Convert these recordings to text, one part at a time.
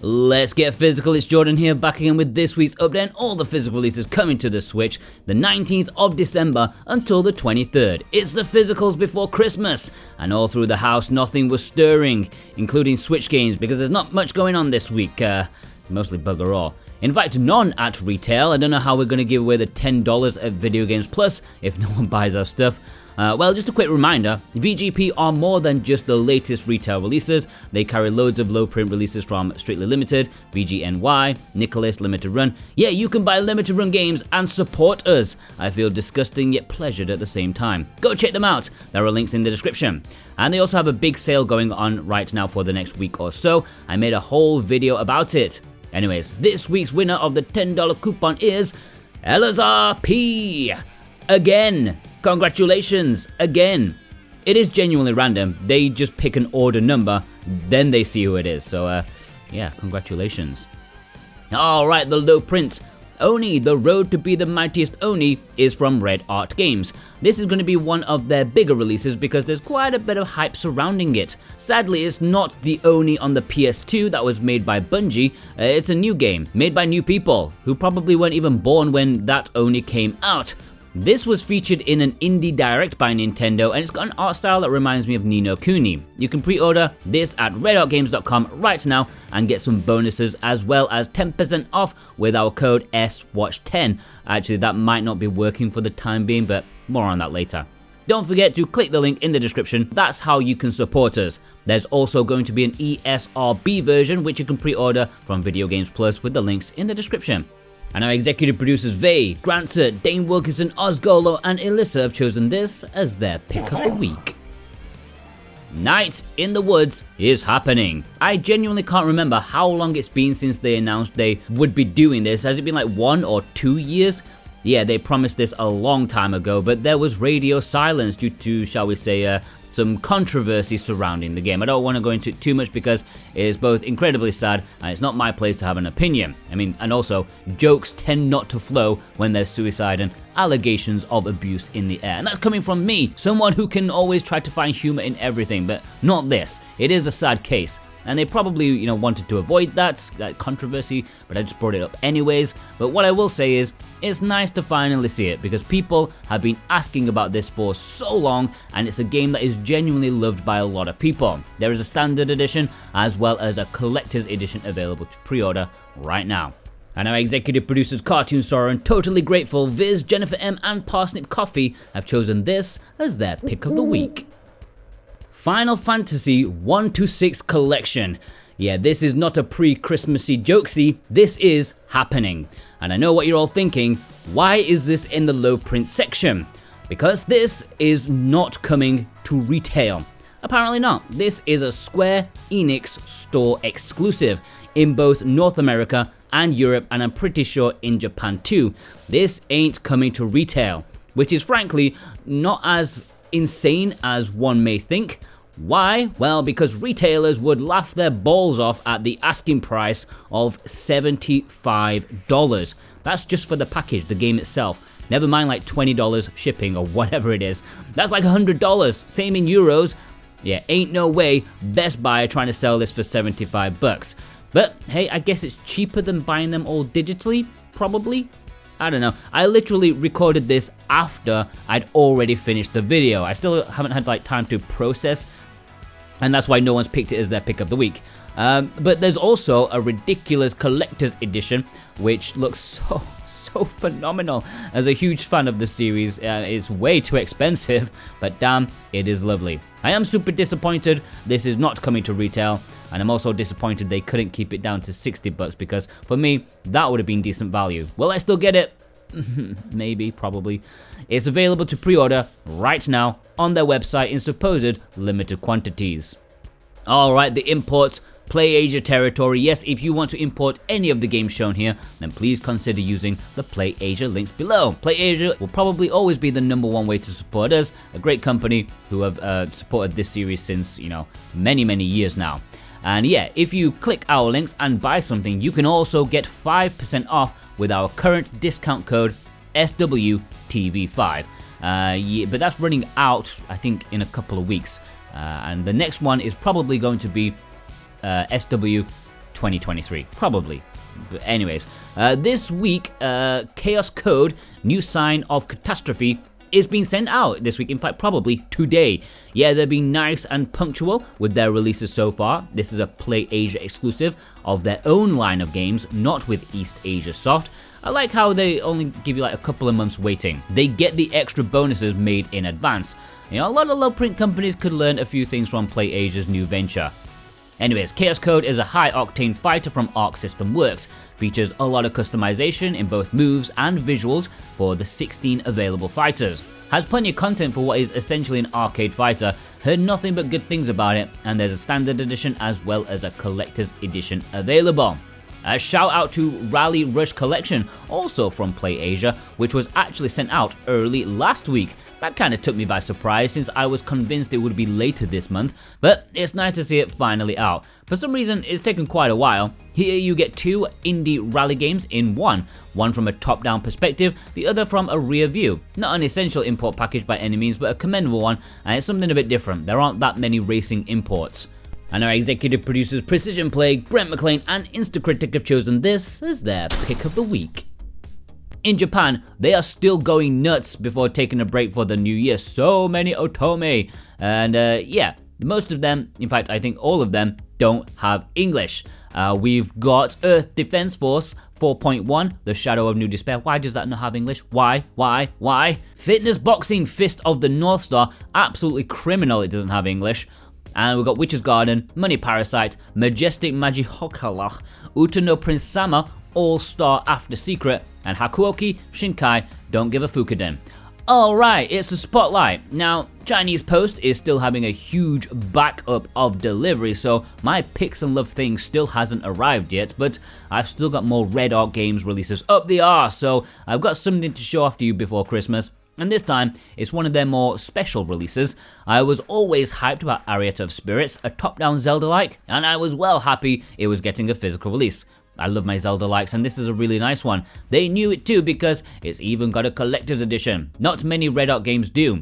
Let's get physical. It's Jordan here, back again with this week's update and all the physical releases coming to the Switch the 19th of December until the 23rd. It's the physicals before Christmas, and all through the house nothing was stirring, including Switch games, because there's not much going on this week, mostly bugger all. In fact, none at retail. I don't know how we're going to give away the $10 at Video Games Plus if no one buys our stuff. Well, just a quick reminder, VGP are more than just the latest retail releases. They carry loads of low print releases from Strictly Limited, VGNY, Nicholas, Limited Run. Yeah, you can buy Limited Run games and support us. I feel disgusting yet pleasured at the same time. Go check them out. There are links in the description. And they also have a big sale going on right now for the next week or so. I made a whole video about it. Anyways, this week's winner of the $10 coupon is Elazar P. Again. Congratulations, again. It is genuinely random. They just pick an order number, then they see who it is. So, yeah, congratulations. Alright, the low prints. Oni, the road to be the mightiest Oni, is from Red Art Games. This is going to be one of their bigger releases because there's quite a bit of hype surrounding it. Sadly, it's not the Oni on the PS2 that was made by Bungie. It's a new game, made by new people, who probably weren't even born when that Oni came out. This was featured in an indie direct by Nintendo, and it's got an art style that reminds me of Ni no Kuni. You can pre-order this at redartgames.com right now and get some bonuses as well as 10% off with our code SWatch10. Actually, that might not be working for the time being, but more on that later. Don't forget to click the link in the description. That's how you can support us. There's also going to be an ESRB version, which you can pre-order from Video Games Plus with the links in the description. And our executive producers Vay, Grantser, Dane Wilkinson, Ozgolo, and Elissa have chosen this as their pick of the week. Night in the Woods is happening. I genuinely can't remember how long it's been since they announced they would be doing this. Has it been like 1 or 2 years? Yeah, they promised this a long time ago, but there was radio silence due to, shall we say, some controversy surrounding the game. I don't want to go into it too much because it is both incredibly sad and it's not my place to have an opinion. I mean, and also, jokes tend not to flow when there's suicide and allegations of abuse in the air. And that's coming from me, someone who can always try to find humor in everything, but not this. It is a sad case. And they probably, wanted to avoid that controversy, but I just brought it up anyways. But what I will say is, it's nice to finally see it, because people have been asking about this for so long, and it's a game that is genuinely loved by a lot of people. There is a standard edition, as well as a collector's edition available to pre-order right now. And our executive producers Cartoon Sora and Totally Grateful, Viz, Jennifer M, and Parsnip Coffee have chosen this as their pick of the week. Final Fantasy 1-6 Collection. Yeah, this is not a pre-Christmassy jokesy, this is happening. And I know what you're all thinking, why is this in the low print section? Because this is not coming to retail. Apparently not. This is a Square Enix store exclusive in both North America and Europe, and I'm pretty sure in Japan too. This ain't coming to retail, which is frankly not as insane as one may think. Why? Well, because retailers would laugh their balls off at the asking price of $75. That's just for the package, the game itself. Never mind like $20 shipping or whatever it is. That's like $100, same in euros. Yeah, ain't no way Best Buy are trying to sell this for $75. But hey, I guess it's cheaper than buying them all digitally, probably. I don't know. I literally recorded this after I'd already finished the video. I still haven't had like time to process, and that's why no one's picked it as their pick of the week. But there's also a ridiculous collector's edition, which looks so phenomenal. As a huge fan of the series, it's way too expensive, but damn, it is lovely. I am super disappointed this is not coming to retail, and I'm also disappointed they couldn't keep it down to $60 because for me, that would have been decent value. Will I still get it? Maybe, probably. It's available to pre-order right now on their website in supposed limited quantities. Alright, the imports. Play Asia territory. Yes, if you want to import any of the games shown here, then please consider using the Play Asia links below. Play Asia will probably always be the #1 way to support us, a great company who have supported this series since, many years now. And yeah, if you click our links and buy something, you can also get 5% off with our current discount code SWTV5. Yeah, but that's running out, I think, in a couple of weeks. And the next one is probably going to be SW 2023, probably. But anyways, this week, Chaos Code, new sign of Catastrophe, is being sent out this week, in fact probably today. Yeah, they're being nice and punctual with their releases so far. This is a Play Asia exclusive of their own line of games, not with East Asia Soft. I like how they only give you like a couple of months waiting. They get the extra bonuses made in advance. You know, a lot of low print companies could learn a few things from Play Asia's new venture. Anyways, Chaos Code is a high-octane fighter from Arc System Works. Features a lot of customization in both moves and visuals for the 16 available fighters. Has plenty of content for what is essentially an arcade fighter. Heard nothing but good things about it, and there's a standard edition as well as a collector's edition available. A shout out to Rally Rush Collection, also from Play Asia, which was actually sent out early last week. That kind of took me by surprise since I was convinced it would be later this month, but it's nice to see it finally out. For some reason, it's taken quite a while. Here you get 2 indie rally games in one from a top-down perspective, the other from a rear view. Not an essential import package by any means, but a commendable one, and it's something a bit different. There aren't that many racing imports. And our executive producers Precision Plague, Brent McLean, and Instacritic have chosen this as their pick of the week. In Japan, they are still going nuts before taking a break for the new year. So many otome. And yeah, most of them, in fact I think all of them, don't have English. We've got Earth Defense Force 4.1, The Shadow of New Despair. Why does that not have English? Why? Fitness Boxing Fist of the North Star, absolutely criminal it doesn't have English. And we've got Witch's Garden, Money Parasite, Majestic Magihokala, Utano Prince Sama, All-Star After Secret, and Hakuoki Shinkai Don't Give a Fukaden. Alright, it's the spotlight. Now, Chinese Post is still having a huge backup of delivery, so my Pix and Love thing still hasn't arrived yet, but I've still got more Red Arc Games releases up the arse, so I've got something to show off to you before Christmas. And this time, it's one of their more special releases. I was always hyped about Arietta of Spirits, a top-down Zelda-like, and I was well happy it was getting a physical release. I love my Zelda-likes, and this is a really nice one. They knew it too because it's even got a collector's edition. Not many Red Arc games do.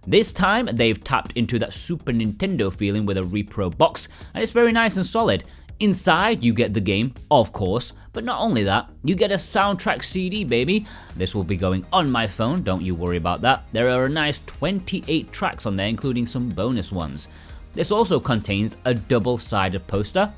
This time, they've tapped into that Super Nintendo feeling with a repro box, and it's very nice and solid. Inside, you get the game, of course, but not only that, you get a soundtrack CD, baby. This will be going on my phone, don't you worry about that. There are a nice 28 tracks on there, including some bonus ones. This also contains a double-sided poster,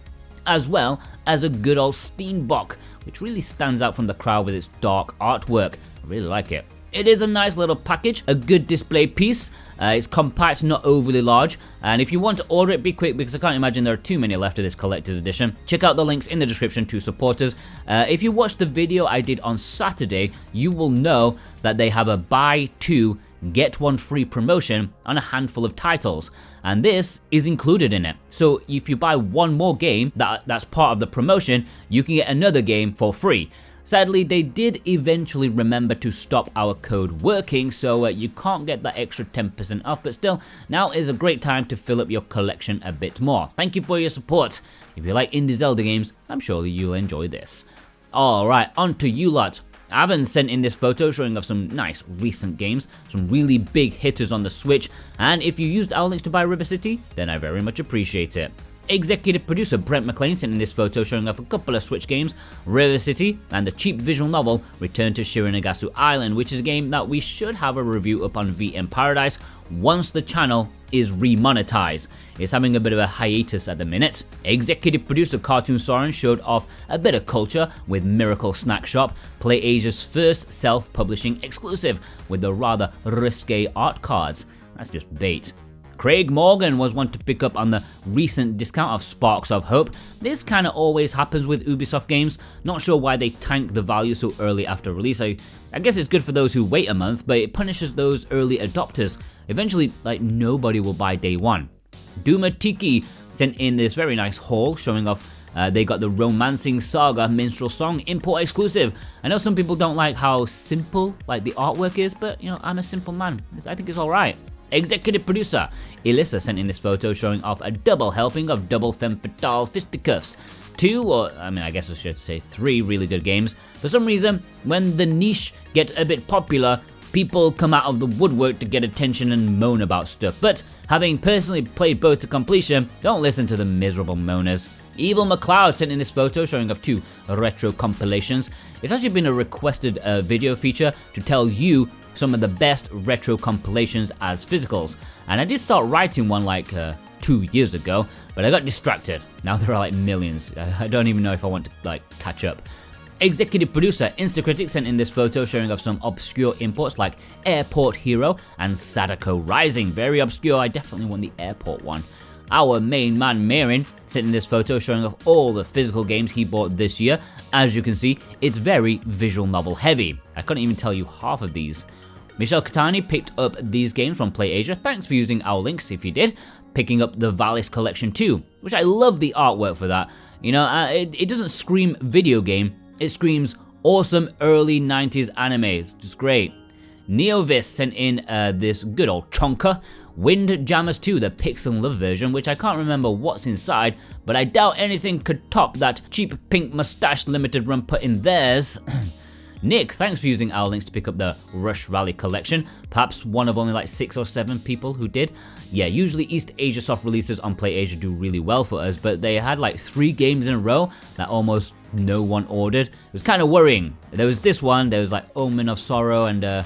as well as a good old Steambox, which really stands out from the crowd with its dark artwork. I really like it. It is a nice little package, a good display piece. It's compact, not overly large, and if you want to order it, be quick because I can't imagine there are too many left of this collector's edition. Check out the links in the description to support us. If you watched the video I did on Saturday, you will know that they have a buy 2 get 1 free promotion on a handful of titles, and this is included in it. So if you buy one more game that's part of the promotion, you can get another game for free. Sadly, they did eventually remember to stop our code working, so you can't get that extra 10% off, but still, now is a great time to fill up your collection a bit more. Thank you for your support. If you like indie Zelda games, I'm sure you'll enjoy this. Alright, on to you lot. Avon sent in this photo showing off some nice recent games, some really big hitters on the Switch, and if you used our links to buy River City, then I very much appreciate it. Executive producer Brent McLean sent in this photo showing off a couple of Switch games, River City and the cheap visual novel Return to Shirinagasu Island, which is a game that we should have a review up on VM Paradise once the channel is remonetized. It's having a bit of a hiatus at the minute. Executive producer Cartoon Soren showed off a bit of culture with Miracle Snack Shop, Play Asia's first self-publishing exclusive with the rather risque art cards. That's just bait. Craig Morgan was one to pick up on the recent discount of Sparks of Hope. This kind of always happens with Ubisoft games. Not sure why they tank the value so early after release. I guess it's good for those who wait a month, but it punishes those early adopters. Eventually, nobody will buy day one. Duma Tiki sent in this very nice haul showing off they got the Romancing Saga Minstrel Song import exclusive. I know some people don't like how simple the artwork is, but I'm a simple man. I think it's alright. Executive producer Elissa sent in this photo showing off a double helping of Double Femme Fatale Fisticuffs. 2, or I guess I should say 3 really good games. For some reason, when the niche get a bit popular, people come out of the woodwork to get attention and moan about stuff. But having personally played both to completion, don't listen to the miserable moaners. Evil McLeod sent in this photo showing off 2 retro compilations. It's actually been a requested video feature to tell you some of the best retro compilations as physicals. And I did start writing one like 2 years ago, but I got distracted. Now there are like millions. I don't even know if I want to like catch up. Executive producer Instacritic sent in this photo showing off some obscure imports like Airport Hero and Sadako Rising. Very obscure, I definitely want the airport one. Our main man Marin sent in this photo showing off all the physical games he bought this year. As you can see, it's very visual novel heavy. I couldn't even tell you half of these. Michelle Katani picked up these games from PlayAsia. Thanks for using our links if you did. Picking up the Valis collection too, which I love the artwork for that. You know, it doesn't scream video game, it screams awesome early 90s anime. It's just great. Neovis sent in this good old chonker. Windjammers 2, the Pixel Love version, which I can't remember what's inside, but I doubt anything could top that cheap pink mustache limited run put in theirs. Nick, thanks for using our links to pick up the Rush Rally collection. Perhaps one of only like 6 or 7 people who did. Yeah, usually East Asia soft releases on PlayAsia do really well for us, but they had like 3 games in a row that almost no one ordered. It was kind of worrying. There was this one, there was like Omen of Sorrow and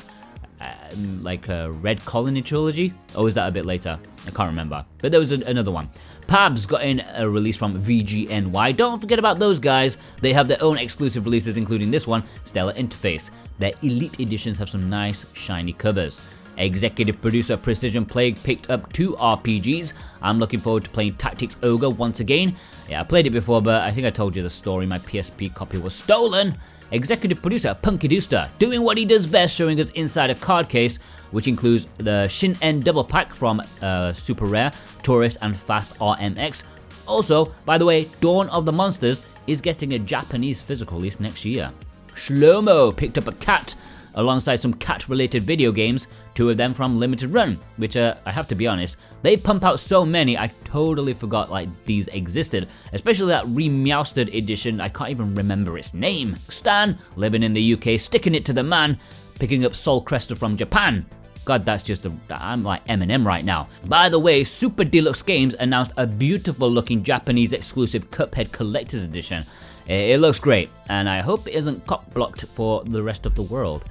like a Red Colony trilogy. Or was that a bit later? I can't remember. But there was another one. Pabs got in a release from VGNY. Don't forget about those guys. They have their own exclusive releases, including this one, Stellar Interface. Their Elite editions have some nice, shiny covers. Executive producer Precision Plague picked up 2 RPGs. I'm looking forward to playing Tactics Ogre once again. Yeah, I played it before, but I think I told you the story. My PSP copy was stolen. Executive producer Punky Dooster doing what he does best, showing us inside a card case, which includes the Shin N double pack from Super Rare, Tourist, and Fast RMX. Also, by the way, Dawn of the Monsters is getting a Japanese physical release next year. Shlomo picked up a cat alongside some cat-related video games, 2 of them from Limited Run, which I have to be honest, they pump out so many I totally forgot like these existed, especially that Remastered edition. I can't even remember its name. Stan, living in the UK, sticking it to the man, picking up Soul Cresta from Japan. God, that's just I'm like Eminem right now. By the way, Super Deluxe Games announced a beautiful looking Japanese exclusive Cuphead Collector's Edition. It looks great, and I hope it isn't cock-blocked for the rest of the world.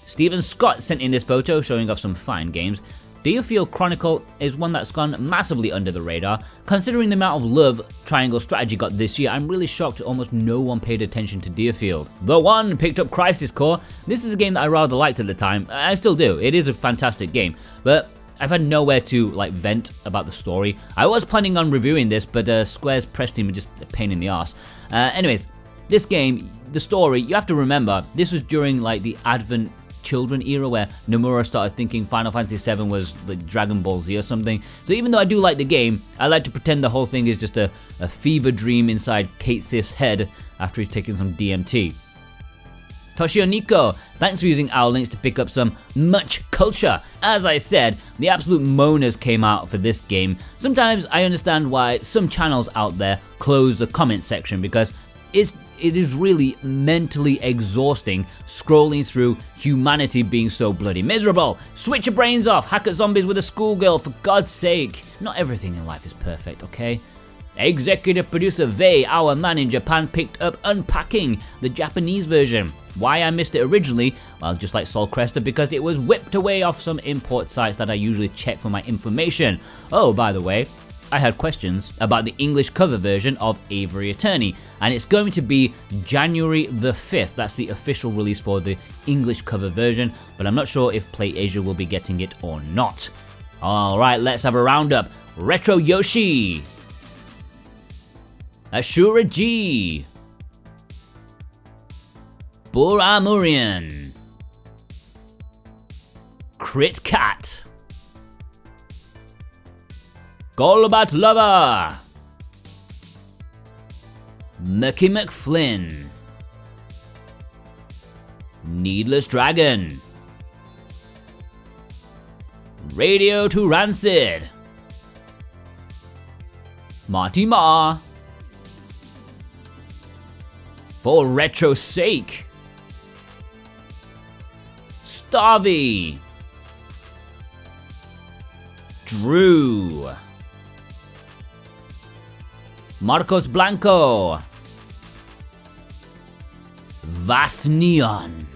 Stephen Scott sent in this photo showing off some fine games. Do you feel Chronicle is one that's gone massively under the radar? Considering the amount of love Triangle Strategy got this year, I'm really shocked almost no one paid attention to Deerfield. The One picked up Crisis Core. This is a game that I rather liked at the time. I still do. It is a fantastic game, but I've had nowhere to like vent about the story. I was planning on reviewing this, but Square's press team are just a pain in the arse. Anyways, this game, the story, you have to remember, this was during like the Advent Children era where Nomura started thinking Final Fantasy VII was like Dragon Ball Z or something. So even though I do like the game, I like to pretend the whole thing is just a fever dream inside Kate Sif's head after he's taken some DMT. Toshio Nico, thanks for using our links to pick up some much culture. As I said, the absolute moaners came out for this game. Sometimes I understand why some channels out there close the comment section because it is really mentally exhausting scrolling through humanity being so bloody miserable. Switch your brains off, hack at zombies with a schoolgirl, for God's sake. Not everything in life is perfect, okay? Executive producer Vei, our man in Japan, picked up Unpacking, the Japanese version. Why I missed it originally? Well, just like Sol Cresta, because it was whipped away off some import sites that I usually check for my information. Oh, by the way, I had questions about the English cover version of Avery Attorney, and it's going to be January the 5th. That's the official release for the English cover version, but I'm not sure if PlayAsia will be getting it or not. Alright, let's have a roundup. Retro Yoshi, Ashura G, Buramurian, Crit Cat, Golbat Lover, Mucky McFlynn, Needless Dragon, Radio to Rancid, Marty Ma, For Retro's Sake, Starvey, Drew, Marcos Blanco, Vast Neon.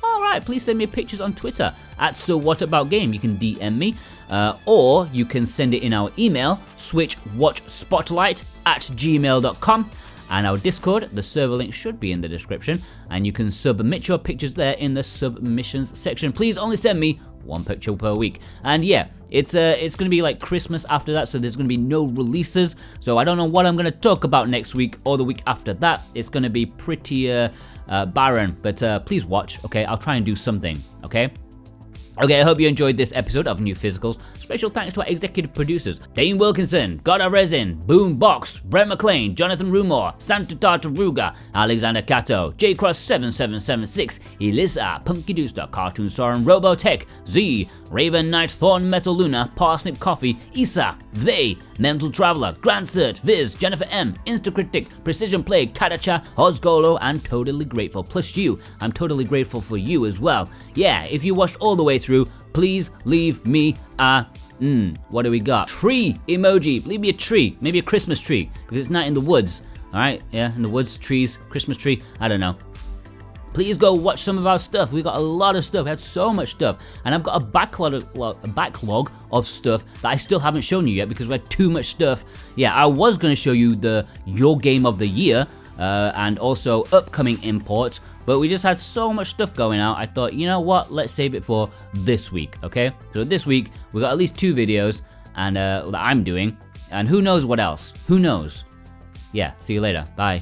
Alright, please send me pictures on Twitter at SoWhatAboutGame. You can DM me, or you can send it in our email, switchwatchspotlight@gmail.com. And our Discord, the server link should be in the description, and you can submit your pictures there in the submissions section. Please only send me one picture per week. And yeah, it's gonna be like Christmas after that, so there's gonna be no releases. So I don't know what I'm gonna talk about next week or the week after that. It's gonna be pretty barren, but please watch, okay? I'll try and do something, okay? Okay, I hope you enjoyed this episode of New Physicals. Special thanks to our executive producers, Dane Wilkinson, Goda Resin, Boombox, Brett McLean, Jonathan Rumor, Santa Tartaruga, Alexander Cato, JCross7776, Elisa, Punky Cartoon Soren, Robotech, Z, Raven Knight, Thorn Metal Luna, Parsnip Coffee, Isa, They, Mental Traveler, Grandsert, Viz, Jennifer M, Instacritic, Precision Play, Katacha, Ozgolo, and Totally Grateful. Plus you, I'm totally grateful for you as well. Yeah, if you watched all the way through, please leave me a what do we got? Tree emoji. Leave me a tree, maybe a Christmas tree, because it's night in the woods. All right, yeah, in the woods, trees, Christmas tree. I don't know. Please go watch some of our stuff. We got a lot of stuff. We had so much stuff, and I've got a backlog of stuff that I still haven't shown you yet because we had too much stuff. Yeah, I was going to show you the Your Game of the Year. And also upcoming imports, but we just had so much stuff going out. I thought, you know what, let's save it for this week, okay? So this week we got at least 2 videos and that I'm doing, and who knows what else? Who knows? Yeah, see you later. Bye.